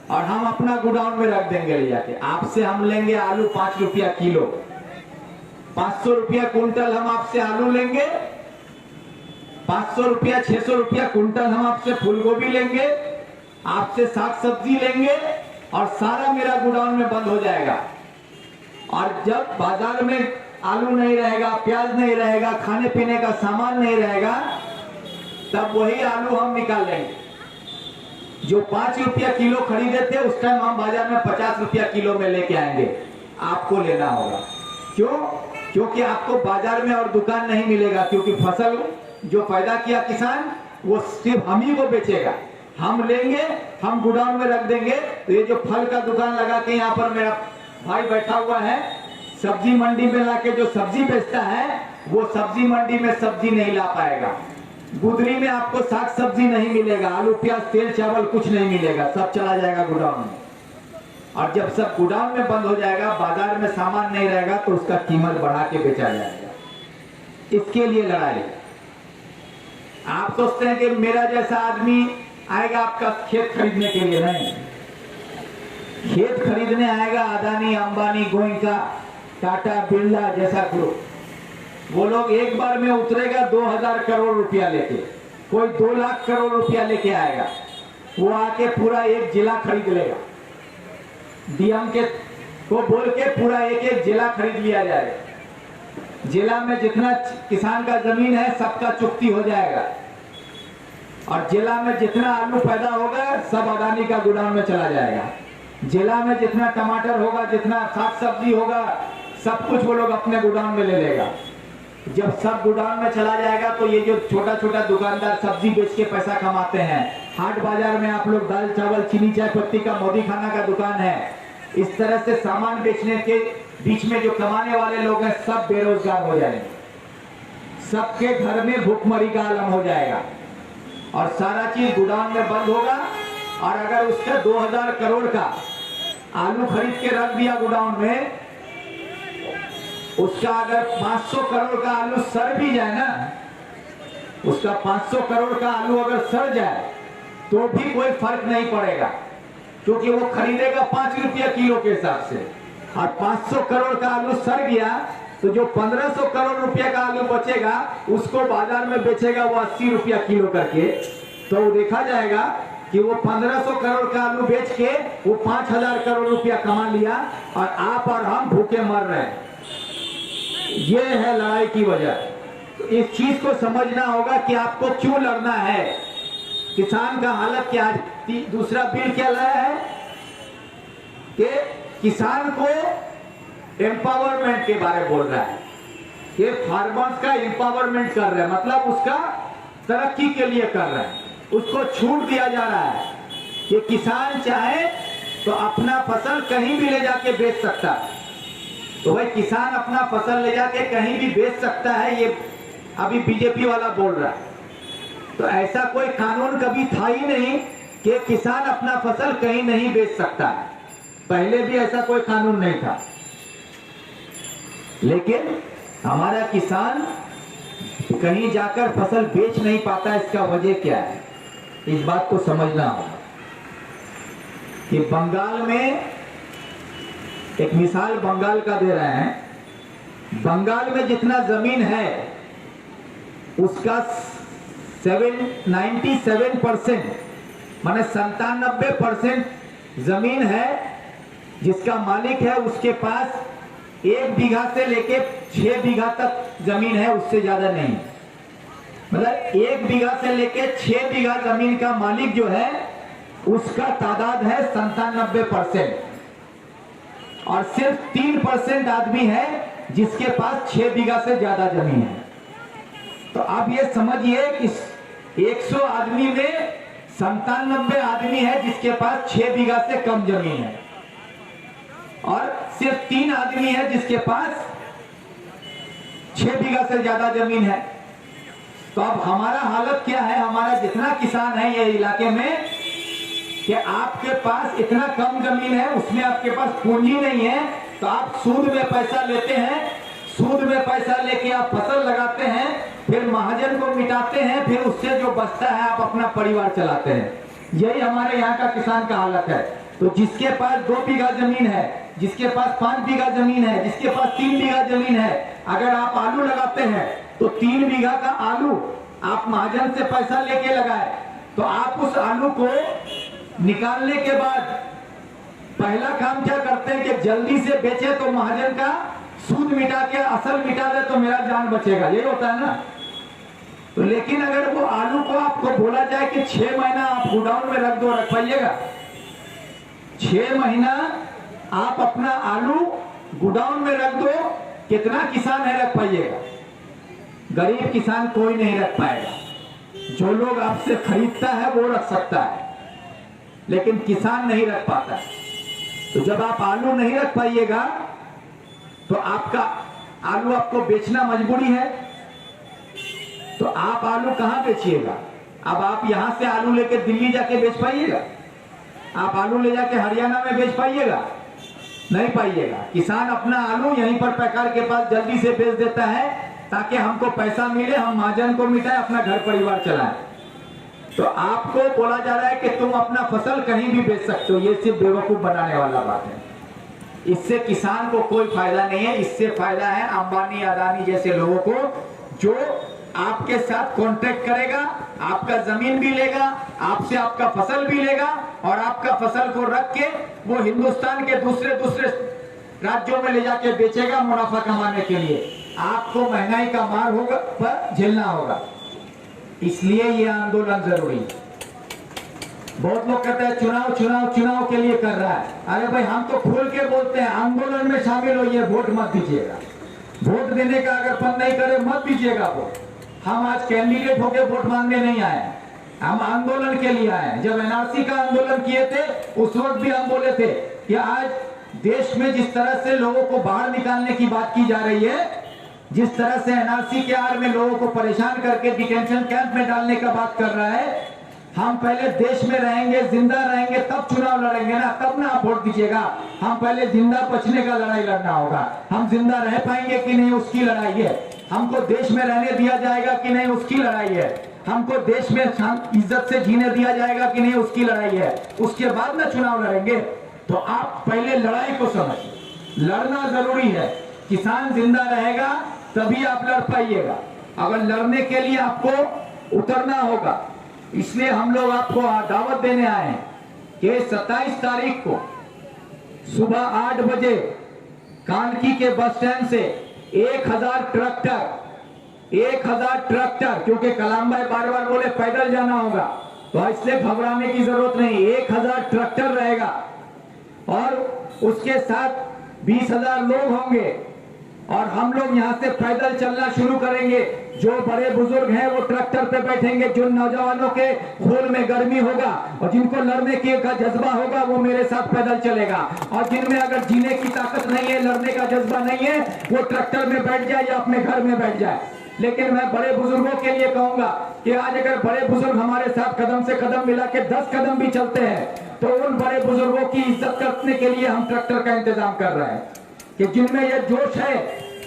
A: और हम अपना गोडाउन में रख देंगे ले जाके। आपसे हम लेंगे आलू 5 रुपया किलो, 500 रुपया कुंटल हम आपसे आलू लेंगे, 500 रुपया 600 रुपया कुंटल हम आपसे फूलगोभी लेंगे, आपसे साग सब्जी लेंगे और सारा मेरा गोडाउन में बंद हो जाएगा। और जब बाजार में आलू नहीं रहेगा, प्याज नहीं रहेगा, खाने पीने का सामान नहीं रहेगा, तब वही आलू हम निकाल लेंगे। जो 5 रुपया किलो खरीदे थे उस टाइम हम बाजार में 50 रुपया किलो में लेके आएंगे, आपको लेना होगा। क्यों? क्योंकि आपको बाजार में और दुकान नहीं मिलेगा, क्योंकि फसल जो पैदा किया किसान वो सिर्फ हम ही को बेचेगा। हम लेंगे, हम गोडाउन में रख देंगे। तो ये जो फल का दुकान लगा के यहाँ पर मेरा भाई बैठा हुआ है, सब्जी मंडी में लाके जो सब्जी बेचता है, वो सब्जी मंडी में सब्जी नहीं ला पाएगा। गुदरी में आपको साग सब्जी नहीं मिलेगा, आलू प्याज तेल चावल कुछ नहीं मिलेगा, सब चला जाएगा गोडाउन में। और जब सब गोडाउन में बंद हो जाएगा, बाजार में सामान नहीं रहेगा, तो उसका कीमत बढ़ा के बेचा जाएगा। इसके लिए लड़ाई। आप सोचते हैं कि मेरा जैसा आदमी आएगा आपका खेत खरीदने के लिए, नहीं। खेत खरीदने आएगा अदानी, अंबानी, गोइंका, टाटा, बिरला जैसा ग्रुप। वो लोग एक बार में उतरेगा 2000 करोड़ रुपया लेके, कोई 2 लाख करोड़ रुपया लेके आएगा। वो आके पूरा एक जिला खरीद लेगा, डीएम के को बोल के पूरा एक जिला खरीद लिया जाएगा। जिला में जितना किसान का जमीन है सबका चुक्ति हो जाएगा, और जिला में जितना आलू पैदा होगा सब अदानी का गोदाम में चला जाएगा। जिला में जितना टमाटर होगा, जितना साग सब्जी होगा, सब कुछ वो लोग अपने गोदाम में ले लेगा। जब सब गोदाम में चला जाएगा तो ये जो छोटा छोटा दुकानदार सब्जी बेच के पैसा कमाते हैं, हाट बाजार में आप लोग दाल चावल चीनी चाय पत्ती का मोदी खाना का दुकान है, इस तरह से सामान बेचने के बीच में जो कमाने वाले लोग हैं सब बेरोजगार हो जाएंगे, सबके घर में भूखमरी का आलम हो जाएगा और सारा चीज गोदाम में बंद होगा। और अगर उसका 2000 करोड़ का आलू खरीद के रख दिया गोदाम में, उसका अगर 500 करोड़ का आलू सड़ भी जाए ना, उसका 500 करोड़ का आलू अगर सड़ जाए तो भी कोई फर्क नहीं पड़ेगा, क्योंकि वो खरीदेगा 5 रुपया किलो के हिसाब से। और 500 करोड़ का आलू सड़ गया तो जो 1500 करोड़ रुपया का आलू बचेगा उसको बाजार में बेचेगा वो 80 रुपया किलो करके। तो देखा जाएगा कि वो 1500 करोड़ का आलू बेच के वो 5000 करोड़ रुपया कमा लिया और आप और हम भूखे मर रहे हैं। ये है लड़ाई की वजह। तो इस चीज को समझना होगा कि आपको क्यों लड़ना है। किसान का हालत क्या है। दूसरा बिल क्या लाया है कि किसान को एम्पावरमेंट के बारे में बोल रहा है कि फार्मर्स का एम्पावरमेंट कर रहे हैं, मतलब उसका तरक्की के लिए कर रहे हैं। उसको छूट दिया जा रहा है कि किसान चाहे तो अपना फसल कहीं भी ले जाके बेच सकता है। तो भाई किसान अपना फसल ले जाके कहीं भी बेच सकता है, ये अभी बीजेपी वाला बोल रहा है। तो ऐसा कोई कानून कभी था ही नहीं कि किसान अपना फसल कहीं नहीं बेच सकता है। पहले भी ऐसा कोई कानून नहीं था। लेकिन हमारा किसान कहीं जाकर फसल बेच नहीं पाता, इसका वजह क्या है, इस बात को समझना होगा। कि बंगाल में एक मिसाल बंगाल का दे रहे हैं। बंगाल में जितना जमीन है उसका 97% माने 97% जमीन है जिसका मालिक है, उसके पास 1 बीघा से लेके 6 बीघा तक जमीन है, उससे ज्यादा नहीं। मतलब 1 बीघा से लेके 6 बीघा जमीन का मालिक जो है उसका तादाद है 97%। और सिर्फ 3% आदमी है जिसके पास 6 बीघा से ज्यादा जमीन है। तो आप ये समझिए कि 100 आदमी में 97 आदमी है जिसके पास 6 बीघा से कम जमीन है, और सिर्फ 3 आदमी है जिसके पास 6 बीघा से ज्यादा जमीन है। तो अब हमारा हालत क्या है, हमारा जितना किसान है ये इलाके में
B: कि आपके पास इतना कम जमीन है, उसमें आपके पास पूंजी नहीं है, तो आप सूद में पैसा लेते हैं, सूद में पैसा लेके आप फसल लगाते हैं, फिर महाजन को मिटाते हैं, फिर उससे जो बचता है आप अपना परिवार चलाते हैं। यही हमारे यहाँ का किसान का हालत है। तो जिसके पास 2 बीघा जमीन है, जिसके पास 5 बीघा जमीन है, जिसके पास 3 बीघा जमीन है, अगर आप आलू लगाते हैं तो 3 बीघा का आलू आप महाजन से पैसा लेके लगाए, तो आप उस आलू को निकालने के बाद पहला काम क्या करते हैं कि जल्दी से बेचे तो महाजन का सूद मिटा के असल मिटा दे तो मेरा जान बचेगा, यही होता है ना। तो लेकिन अगर वो आलू को आपको बोला जाए कि 6 महीना आप गोडाउन में रख दो, रख पाइएगा? 6 महीना आप अपना आलू गोडाउन में रख दो, कितना किसान है रख पाइएगा? गरीब किसान कोई नहीं रख पाएगा। जो लोग आपसे खरीदता है वो रख सकता है, लेकिन किसान नहीं रख पाता। तो जब आप आलू नहीं रख पाइएगा तो आपका आलू आपको बेचना मजबूरी है, तो आप आलू कहां बेचिएगा? अब आप यहां से आलू लेके दिल्ली जाके बेच पाइएगा? आप आलू ले जाके हरियाणा में बेच पाइएगा? नहीं पाइएगा। किसान अपना आलू यहीं पर पैकार के पास जल्दी से बेच देता है ताकि हमको पैसा मिले, हम महाजन को मिटाए, अपना घर परिवार चलाएं। तो आपको बोला जा रहा है कि तुम अपना फसल कहीं भी बेच सकते हो, ये सिर्फ बेवकूफ बनाने वाला बात है। इससे किसान को कोई फायदा नहीं है। इससे फायदा है अंबानी अदानी जैसे लोगों को, जो आपके साथ कॉन्ट्रैक्ट करेगा, आपका जमीन भी लेगा, आपसे आपका फसल भी लेगा, और आपका फसल को रख के वो हिंदुस्तान के दूसरे राज्यों में ले जाके बेचेगा मुनाफा कमाने के लिए। आपको महंगाई का मार होगा पर झेलना होगा। इसलिए ये आंदोलन जरूरी है। बहुत लोग कहते हैं चुनाव चुनाव चुनाव के लिए कर रहा है। अरे भाई, हम तो खुल के बोलते हैं आंदोलन में शामिल होइए, वोट मत दीजिएगा। वोट देने का अगर मन नहीं करे मत दीजिएगा वोट। हम आज कैंडिडेट होके वोट मांगने नहीं आए, हम आंदोलन के लिए आए। जब एनआरसी का आंदोलन किए थे उस वक्त भी हम बोले थे कि आज देश में जिस तरह से लोगों को बाहर निकालने की बात की जा रही है, जिस तरह से एनआरसी के आड़ में लोगों को परेशान करके डिटेंशन कैंप में डालने का बात कर रहा है, हम पहले देश में रहेंगे, जिंदा रहेंगे, तब चुनाव लड़ेंगे ना, तब ना आप वोट दीजिएगा। हम पहले जिंदा बचने का लड़ाई लड़ना होगा। हम जिंदा रह पाएंगे कि नहीं उसकी लड़ाई है, हमको देश में रहने दिया जाएगा कि नहीं उसकी लड़ाई है, हमको देश में इज्जत से जीने दिया जाएगा कि नहीं उसकी लड़ाई है। उसके बाद ना चुनाव लड़ेंगे। तो आप पहले लड़ाई को समझिए, लड़ना जरूरी है। किसान जिंदा रहेगा तभी आप लड़ पाइएगा। अगर लड़ने के लिए आपको उतरना होगा, इसलिए हम लोग आपको दावत देने आए हैं कि 27 तारीख को सुबह 8 बजे कानकी के बस स्टैंड से 1000 ट्रैक्टर, क्योंकि कलाम भाई बार बार बोले पैदल जाना होगा, तो इसलिए घबराने की जरूरत नहीं। 1000 ट्रैक्टर रहेगा और उसके साथ 20,000 लोग होंगे, और हम लोग यहाँ से पैदल चलना शुरू करेंगे। जो बड़े बुजुर्ग हैं वो ट्रैक्टर पे बैठेंगे, जो नौजवानों के खून में गर्मी होगा और जिनको लड़ने की का जज्बा होगा वो मेरे साथ पैदल चलेगा, और जिनमें अगर जीने की ताकत नहीं है, लड़ने का जज्बा नहीं है, वो ट्रैक्टर में बैठ जाए या अपने घर में बैठ जाए। लेकिन मैं बड़े बुजुर्गों के लिए कहूंगा कि आज अगर बड़े बुजुर्ग हमारे साथ कदम से कदम मिला के 10 कदम भी चलते हैं तो उन बड़े बुजुर्गों की इज्जत करने के लिए हम ट्रैक्टर का इंतजाम कर रहे हैं, कि जिनमें यह जोश है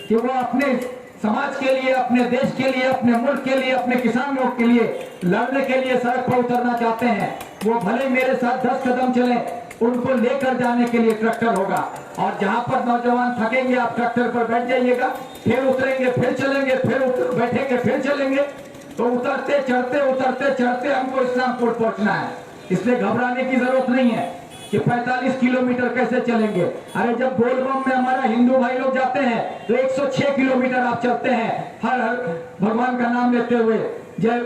B: कि वो अपने समाज के लिए, अपने देश के लिए, अपने मुल्क के लिए, अपने किसानों के लिए लड़ने के लिए सड़क पर उतरना चाहते हैं। वो भले मेरे साथ 10 कदम चले, उनको लेकर जाने के लिए ट्रैक्टर होगा। और जहां पर नौजवान थकेंगे आप ट्रैक्टर पर बैठ जाइएगा, फिर उतरेंगे, फिर चलेंगे, फिर बैठेंगे, फिर चलेंगे। तो उतरते चढ़ते हमको इस्लामपुर पहुंचना है। इसलिए घबराने की जरूरत नहीं है कि 45 किलोमीटर कैसे चलेंगे। अरे जब बोलबम में हमारा हिंदू भाई लोग जाते हैं तो 106 किलोमीटर आप चलते हैं, हर भगवान का नाम लेते हुए, जय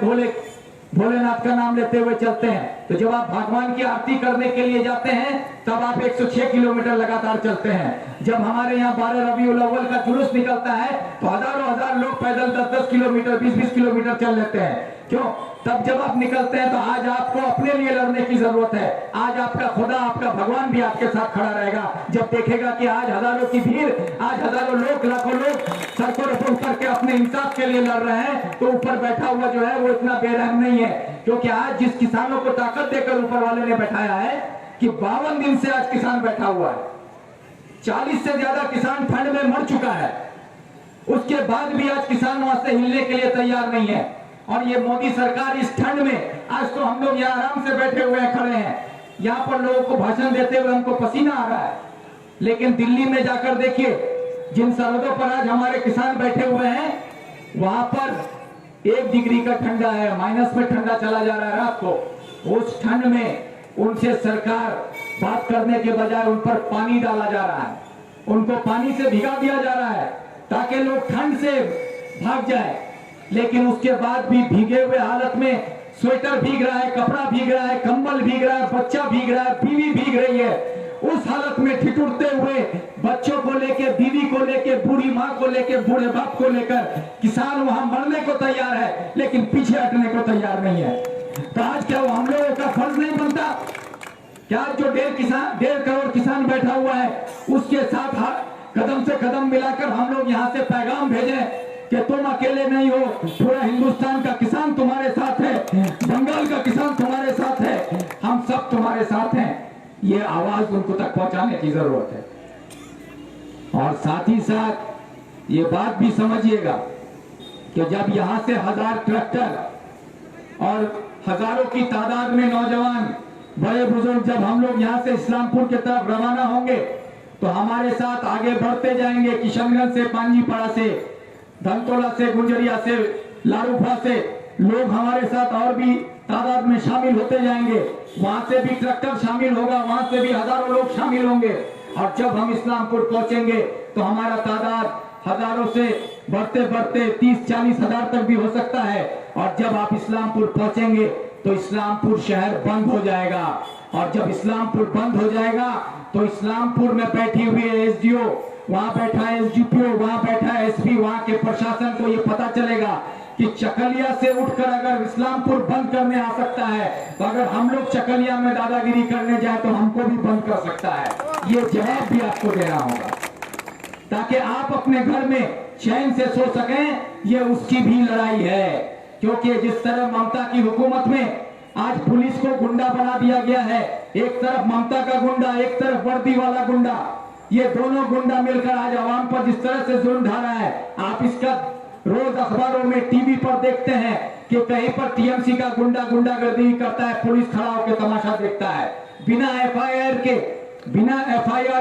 B: भोलेनाथ का नाम लेते हुए चलते हैं। तो जब आप भगवान की आरती करने के लिए जाते हैं तब आप 106 किलोमीटर लगातार चलते हैं। जब हमारे यहाँ 12 रबीउल अव्वल का जुलूस निकलता है तो हजारों लोग पैदल 10-10 किलोमीटर 20-20 किलोमीटर चल लेते हैं। क्यों? तब जब आप निकलते हैं तो आज आपको अपने लिए लड़ने की जरूरत है। आज आपका खुदा, आपका भगवान भी आपके साथ खड़ा रहेगा। जब देखेगा कि आज हजारों की भीड़, आज हजारों लोग, लाखों लोग सड़कों पर उतर के अपने इंसाफ के लिए लिए लड़ रहे हैं, तो ऊपर बैठा हुआ जो है वो इतना बेरहम नहीं है, क्योंकि आज जिस किसानों को ताकत देकर ऊपर वाले ने बैठाया है कि 52 दिन से आज किसान बैठा हुआ है, 40 से ज्यादा किसान ठंड में मर चुका है, उसके बाद भी आज किसान वहां से हिलने के लिए तैयार नहीं है। और ये मोदी सरकार इस ठंड में, आज तो हम लोग यहाँ आराम से बैठे हुए खड़े हैं, यहाँ पर लोगों को भाषण देते हुए हमको पसीना आ रहा है, लेकिन दिल्ली में जाकर देखिए, जिन सरहदों पर आज हमारे किसान बैठे हुए हैं, वहां पर 1 डिग्री का ठंडा है, माइनस में ठंडा चला जा रहा है रात को। उस ठंड में उनसे सरकार बात करने के बजाय उन पर पानी डाला जा रहा है, उनको पानी से भिगा दिया जा रहा है ताकि लोग ठंड से भाग जाए। लेकिन उसके बाद भी भीगे हुए हालत में, स्वेटर भीग रहा है, कपड़ा भीग रहा है, कंबल भीग रहा है, बच्चा भीग रहा है, बीवी भीग रही है, उस हालत में ठिठुरते हुए बच्चों को लेके, बीवी को लेके, बूढ़ी माँ को लेके, बूढ़े बाप को लेकर किसान वहां मरने को तैयार है, लेकिन पीछे हटने को तैयार नहीं है। तो आज क्या हम लोगों का फर्ज नहीं बनता क्या जो 1.5 करोड़ किसान बैठा हुआ है, उसके साथ कदम से कदम मिलाकर हम लोग यहाँ से पैगाम भेजें कि तुम अकेले नहीं हो, पूरा हिंदुस्तान का किसान तुम्हारे साथ है, बंगाल का किसान तुम्हारे साथ है, हम सब तुम्हारे साथ हैं। ये आवाज उनको तक पहुंचाने की जरूरत है। और साथ ही साथ ये बात भी समझिएगा कि जब यहां से 1000 ट्रैक्टर और हजारों की तादाद में नौजवान, बड़े बुजुर्ग जब हम लोग यहां से इस्लामपुर की तरफ रवाना होंगे, तो हमारे साथ आगे बढ़ते जाएंगे। किशनगंज से, पांजीपाड़ा से, धनतोला से, गुंजरिया से, लारूफा से लोग हमारे साथ और भी तादाद में शामिल होते जाएंगे। वहां से भी ट्रैक्टर शामिल होगा, वहां से भी हजारों लोग शामिल होंगे। और जब हम इस्लामपुर पहुंचेंगे तो हमारा तादाद हजारों से बढ़ते बढ़ते 30-40 हजार तक भी हो सकता है। और जब आप इस्लामपुर पहुंचेंगे तो इस्लामपुर शहर बंद हो जाएगा। और जब इस्लामपुर बंद हो जाएगा तो इस्लामपुर में बैठी हुई एसडीओ, वहां बैठा है एसडीपीओ, वहां बैठा है एसपी, वहां के प्रशासन को यह पता चलेगा कि चकलिया से उठकर अगर इस्लामपुर बंद करने आ सकता है, तो अगर हम लोग चकलिया में दादागिरी करने जाए तो हमको भी बंद कर सकता है। ये जवाब भी आपको देना होगा ताकि आप अपने घर में चैन से सो सकें। ये उसकी भी लड़ाई है, क्योंकि जिस तरह ममता की हुकूमत में आज पुलिस को गुंडा बना दिया गया है, एक तरफ ममता का गुंडा, एक तरफ वर्दी वाला गुंडा, ये दोनों गुंडा मिलकर आज आवाम पर जिस तरह से जुल्म ढा रहा है, आप इसका रोज अखबारों में, टीवी पर देखते हैं कि कहीं पर टीएमसी का गुंडा गुंडागर्दी करता है, पुलिस खड़ा होकर तमाशा देखता है, बिना एफआईआर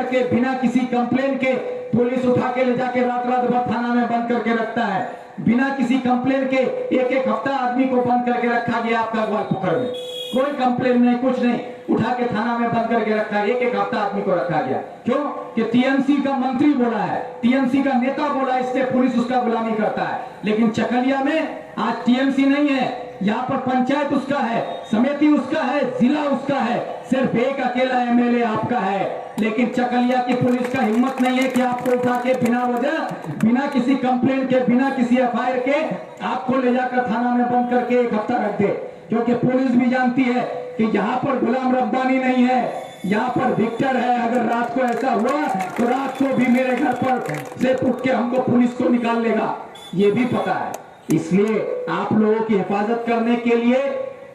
B: के, बिना किसी कंप्लेन के पुलिस उठा के ले जाके रात भर थाना में बंद करके रखता है, बिना किसी कंप्लेन के 1-1 हफ्ता आदमी को बंद करके रखा गया आपका ग्वालपुखर में, कोई कंप्लेन नहीं, कुछ नहीं, उठा के थाना में बंद करके रखा, 1-1 हफ्ता आदमी को रखा गया। क्यों? कि टीएमसी का मंत्री बोला है, टीएमसी का नेता बोला, इसलिए पुलिस उसका गुलामी करता है। लेकिन चकलिया में आज टीएमसी नहीं है, यहाँ पर पंचायत उसका है, समिति उसका है, जिला उसका है, सिर्फ एक अकेला एमएलए आपका है। लेकिन चकलिया की पुलिस का हिम्मत नहीं है कि आपको उठा के बिना वजह, बिना किसी कंप्लेन के, बिना किसी एफआईआर के आपको ले जाकर थाना में बंद करके 1 हफ्ता रख दे। क्योंकि पुलिस भी जानती है कि यहाँ पर गुलाम रब्बानी नहीं है, यहाँ पर विक्टर है। अगर रात को ऐसा हुआ तो रात को भी मेरे घर पर से उठ के हमको पुलिस को निकाल लेगा, ये भी पता है। इसलिए आप लोगों की हिफाजत करने के लिए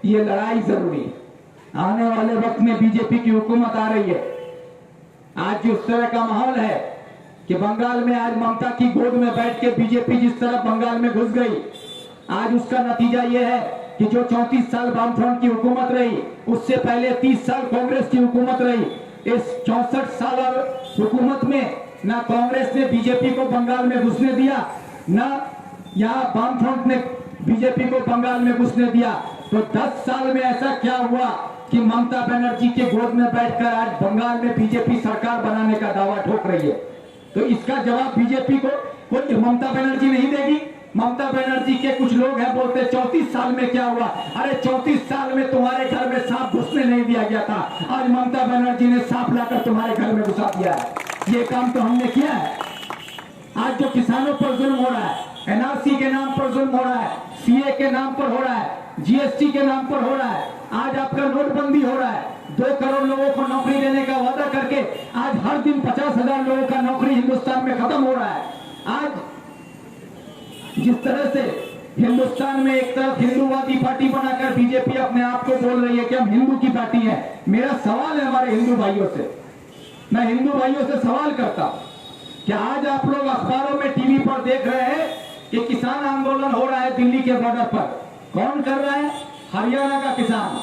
B: ये लड़ाई जरूरी है। आने वाले वक्त में बीजेपी की हुकूमत आ रही है। आज जिस तरह का माहौल है कि बंगाल में आज ममता की गोद में बैठ के बीजेपी जिस तरह बंगाल में घुस गई, आज उसका नतीजा यह है कि जो 34 साल वामफ्रंट की हुकूमत रही, उससे पहले 30 साल कांग्रेस की हुकूमत रही, इस 64 साल हुकूमत में ना कांग्रेस ने बीजेपी को बंगाल में घुसने दिया, ना यहाँ वामफ्रंट ने बीजेपी को बंगाल में घुसने दिया। तो 10 साल में ऐसा क्या हुआ कि ममता बनर्जी के गोद में बैठकर आज बंगाल में बीजेपी सरकार बनाने का दावा ठोक रही है? तो इसका जवाब बीजेपी को कोई ममता बनर्जी नहीं देगी। ममता बनर्जी के कुछ लोग हैं बोलते 34 साल में क्या हुआ? अरे 34 साल में तुम्हारे घर में सांप घुसने नहीं दिया गया था, आज ममता बनर्जी ने सांप लाकर तुम्हारे घर में घुसा दिया है। ये काम तो हमने किया है। आज जो किसानों पर जुल्म हो रहा है, एनआरसी के नाम पर जुल्म हो रहा है, सीए के नाम पर हो रहा है, जीएसटी के नाम पर हो रहा है, आज आपका नोटबंदी हो रहा है, 2 करोड़ लोगों को नौकरी देने का वादा करके आज हर दिन 50,000 लोगों का नौकरी हिंदुस्तान में खत्म हो रहा है। आज जिस तरह से हिंदुस्तान में एक तरफ हिंदूवादी पार्टी बनाकर बीजेपी अपने आप को बोल रही है कि हम हिंदू की पार्टी है। मेरा सवाल है हमारे हिंदू भाइयों से, मैं हिंदू भाइयों से सवाल करता हूं कि आज आप लोग अखबारों में, टीवी पर देख रहे हैं कि किसान आंदोलन हो रहा है दिल्ली के बॉर्डर पर। कौन कर रहा है? हरियाणा का किसान,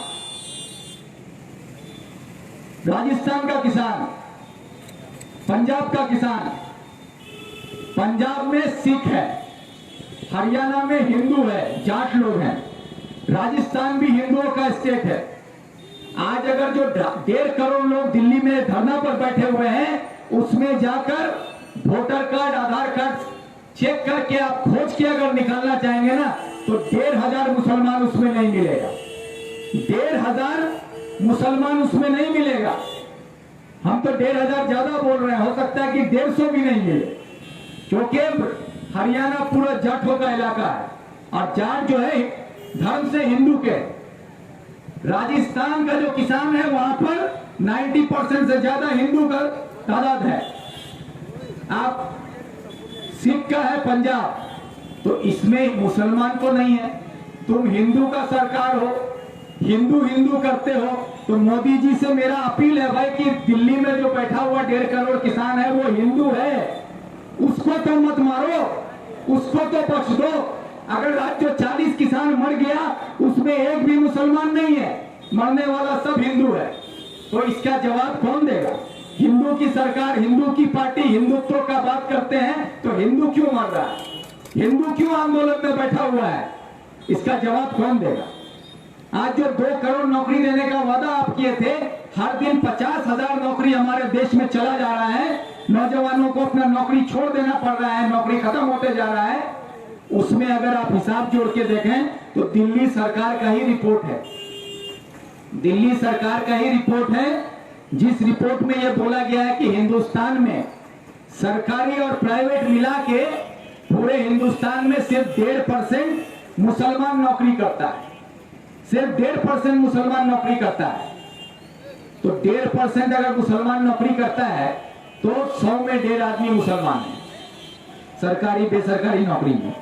B: राजस्थान का किसान, पंजाब का किसान। पंजाब में सिख है, हरियाणा में हिंदू है, जाट लोग हैं, राजस्थान भी हिंदुओं का स्टेट है। आज अगर जो 1.5 करोड़ लोग दिल्ली में धरना पर बैठे हुए हैं, उसमें जाकर वोटर कार्ड, आधार कार्ड चेक करके आप खोज के अगर निकालना चाहेंगे ना, तो 1,500 मुसलमान उसमें नहीं मिलेगा। 1,500 मुसलमान उसमें नहीं मिलेगा। हम तो 1,500 ज्यादा बोल रहे हैं, हो सकता है कि 150 भी नहीं मिले, क्योंकि हरियाणा पूरा जाटों का इलाका है और जाट जो है धर्म से हिंदू के। राजस्थान का जो किसान है वहां पर 90% से ज्यादा हिंदू का तादाद है। आप सिख का है पंजाब, तो इसमें मुसलमान तो नहीं है। तुम हिंदू का सरकार हो, हिंदू हिंदू करते हो, तो मोदी जी से मेरा अपील है भाई कि दिल्ली में जो बैठा हुआ 1.5 करोड़ किसान है वो हिंदू है, उसको तो मत मारो, उसको तो बख्श दो। अगर आज जो 40 किसान मर गया उसमें एक भी मुसलमान नहीं है, मरने वाला सब हिंदू है, तो इसका जवाब कौन देगा? हिंदू की सरकार, हिंदू की पार्टी हिंदुत्व का बात करते हैं, तो हिंदू क्यों मर रहा है, हिंदू क्यों आंदोलन में बैठा हुआ है, इसका जवाब कौन देगा? आज जो 2 करोड़ नौकरी देने का वादा आप किए थे, हर दिन 50,000 नौकरी हमारे देश में चला जा रहा है। नौजवानों को अपना नौकरी छोड़ देना पड़ रहा है, नौकरी खत्म होते जा रहा है। उसमें अगर आप हिसाब जोड़ के देखें तो दिल्ली सरकार का ही रिपोर्ट है, दिल्ली सरकार का ही रिपोर्ट है, जिस रिपोर्ट में यह बोला गया है कि हिंदुस्तान में सरकारी और प्राइवेट मिला के पूरे हिंदुस्तान में सिर्फ 1.5% मुसलमान नौकरी करता है, सिर्फ 1.5% मुसलमान नौकरी करता है। तो 1.5% अगर मुसलमान नौकरी करता है तो 100 में 1.5 आदमी मुसलमान है सरकारी बेसरकारी नौकरी में।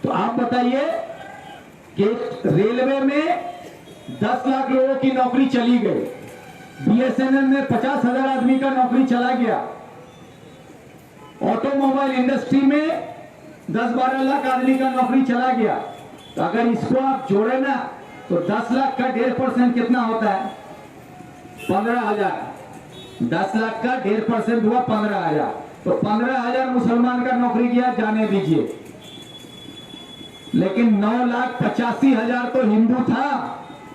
B: तो आप बताइए कि रेलवे में 10 लाख लोगों की नौकरी चली गई, बीएसएनएल में 50,000 आदमी का नौकरी चला गया, ऑटोमोबाइल इंडस्ट्री में 10-12 लाख आदमी का नौकरी चला गया। तो अगर इसको आप जोड़े ना तो 10 लाख का 1.5% कितना होता है? 15,000। 10 लाख का 1.5% हुआ 15,000, तो 15,000 मुसलमान का नौकरी गया, जाने दीजिए। लेकिन 9,85,000 तो हिंदू था,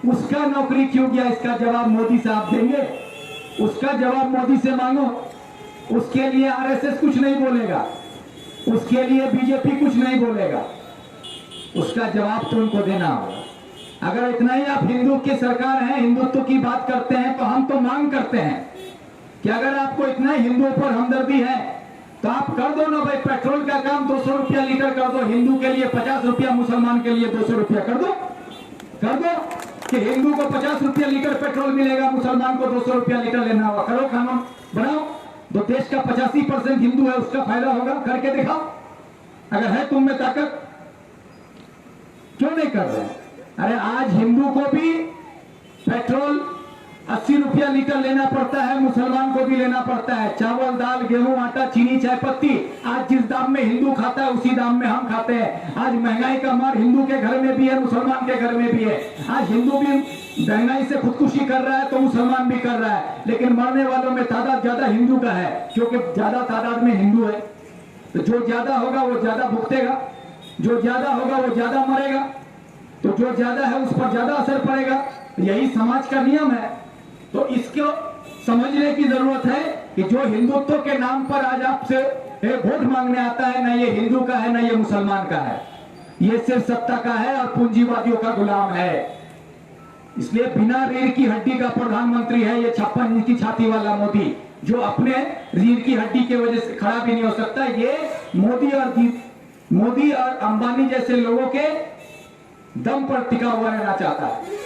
B: उसका नौकरी क्यों गया? इसका जवाब मोदी साहब देंगे, उसका जवाब मोदी से मांगो। उसके लिए आरएसएस कुछ नहीं बोलेगा, उसके लिए बीजेपी कुछ नहीं बोलेगा, उसका जवाब तो उनको देना होगा। अगर इतना ही आप हिंदू की सरकार है, हिंदुत्व की बात करते हैं, तो हम तो मांग करते हैं कि अगर आपको इतना हिंदुओं पर हमदर्दी है तो आप कर दो ना भाई, पेट्रोल का काम 200 रुपया लीटर कर दो, हिंदू के लिए 50 रुपया, मुसलमान के लिए 200 रुपया कर दो कि हिंदू को 50 रुपया लीटर पेट्रोल मिलेगा, मुसलमान को 200 रुपया लीटर लेना होगा। करो, कानून बनाओ, तो देश का 85% हिंदू है, उसका फायदा होगा, करके दिखाओ। अगर है तुम में ताकत, क्यों नहीं कर रहे? अरे आज हिंदू को भी पेट्रोल 80 रुपया लीटर लेना पड़ता है, मुसलमान को भी लेना पड़ता है। चावल, दाल, गेहूं, आटा, चीनी, चाय पत्ती, आज जिस दाम में हिंदू खाता है उसी दाम में हम खाते हैं। आज महंगाई का मार हिंदू के घर में भी है, मुसलमान के घर में भी है। आज हिंदू भी महंगाई से खुदकुशी कर रहा है तो मुसलमान भी कर रहा है, लेकिन मरने वालों में तादाद ज्यादा हिंदू का है, क्योंकि ज्यादा तादाद में हिंदू है। तो जो ज्यादा होगा वो ज्यादा भुगतेगा, जो ज्यादा होगा वो ज्यादा मरेगा, तो जो ज्यादा है उस पर ज्यादा असर पड़ेगा। यही समाज का नियम है। तो इसको समझने की जरूरत है कि जो हिंदुत्व के नाम पर आज आपसे वोट मांगने आता है, ना ये हिंदू का है ना ये मुसलमान का है, ये सिर्फ सत्ता का है और पूंजीवादियों का गुलाम है। इसलिए बिना रीढ़ की हड्डी का प्रधानमंत्री है ये 56 इंच की छाती वाला मोदी, जो अपने रीढ़ की हड्डी की वजह से खड़ा भी नहीं हो सकता। ये मोदी और अंबानी जैसे लोगों के दम पर टिका हुआ रहना चाहता है।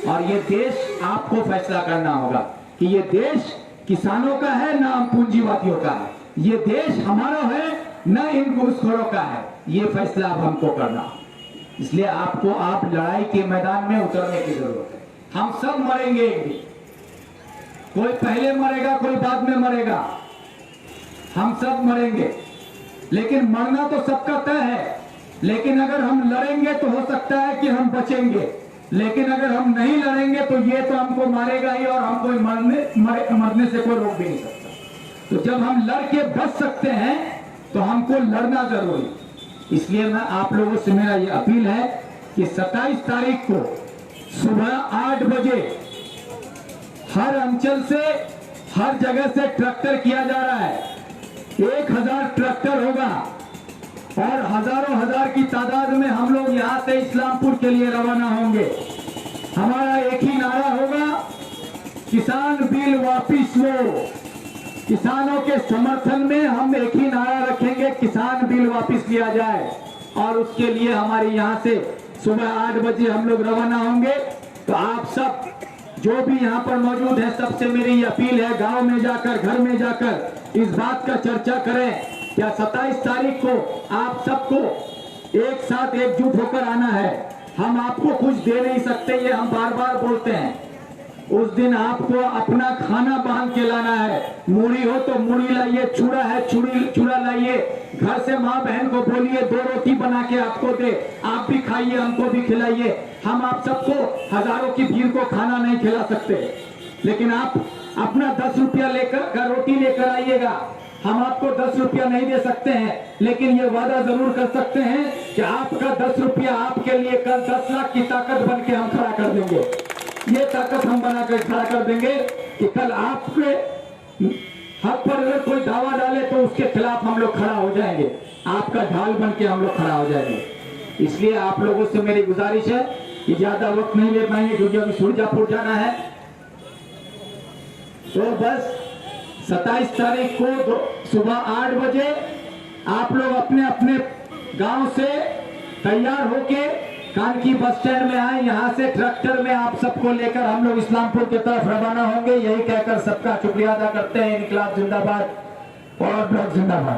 B: और ये देश आपको फैसला करना होगा कि ये देश किसानों का है ना पूंजीवादियों का है। ये देश हमारा है न इन घूसखोरों का है। ये फैसला अब हमको करना, इसलिए आपको आप लड़ाई के मैदान में उतरने की जरूरत है। हम सब मरेंगे एक दिन, कोई पहले मरेगा कोई बाद में मरेगा, हम सब मरेंगे, लेकिन मरना तो सबका तय है। लेकिन अगर हम लड़ेंगे तो हो सकता है कि हम बचेंगे, लेकिन अगर हम नहीं लड़ेंगे तो ये तो हमको मारेगा ही, और हमको मरने से कोई रोक भी नहीं सकता। तो जब हम लड़ के बच सकते हैं तो हमको लड़ना जरूरी। इसलिए मैं आप लोगों से मेरा ये अपील है कि 27 तारीख को सुबह 8 बजे हर अंचल से, हर जगह से ट्रैक्टर किया जा रहा है। 1000 ट्रैक्टर होगा और हजारों हजार की तादाद में हम लोग यहां से इस्लामपुर के लिए रवाना होंगे। हमारा एक ही नारा होगा, किसान बिल वापिस लो। किसानों के समर्थन में हम एक ही नारा रखेंगे, किसान बिल वापिस लिया जाए। और उसके लिए हमारे यहां से सुबह 8 बजे हम लोग रवाना होंगे। तो आप सब जो भी यहाँ पर मौजूद है, सबसे मेरी अपील है, गांव में जाकर, घर में जाकर इस बात का चर्चा करें। क्या 27 तारीख को आप सबको एक साथ एकजुट होकर आना है। हम आपको कुछ दे नहीं सकते, ये हम बार बार बोलते हैं। उस दिन आपको अपना खाना बांध के लाना है। मूढ़ी हो तो मूढ़ी लाइए, चूड़ा है चूड़ा लाइए। घर से माँ बहन को बोलिए 2 रोटी बना के आपको दे, आप भी खाइए, हमको भी खिलाइए। हम आप सबको हजारों की भीड़ को खाना नहीं खिला सकते, लेकिन आप अपना 10 रुपया लेकर रोटी लेकर आइएगा। हम आपको 10 रुपया नहीं दे सकते हैं, लेकिन ये वादा जरूर कर सकते हैं कि आपका 10 रुपया आपके लिए कल 10 लाख की ताकत बन के हम खड़ा कर देंगे। ये ताकत हम बनाकर खड़ा कर देंगे कि कल आपके हक पर अगर कोई दावा डाले तो उसके खिलाफ हम लोग खड़ा हो जाएंगे, आपका ढाल बन के हम लोग खड़ा हो जाएंगे। इसलिए आप लोगों से मेरी गुजारिश है कि ज्यादा वक्त नहीं ले पाएंगे क्योंकि अभी सुरजापुर जाना है। तो बस 27 तारीख को सुबह 8 बजे आप लोग अपने अपने गांव से तैयार होके कानकी बस स्टैंड में आए। यहां से ट्रैक्टर में आप सबको लेकर हम लोग इस्लामपुर की तरफ रवाना होंगे। यही कहकर सबका शुक्रिया अदा करते हैं। इनकलाब जिंदाबाद और ब्लॉक जिंदाबाद।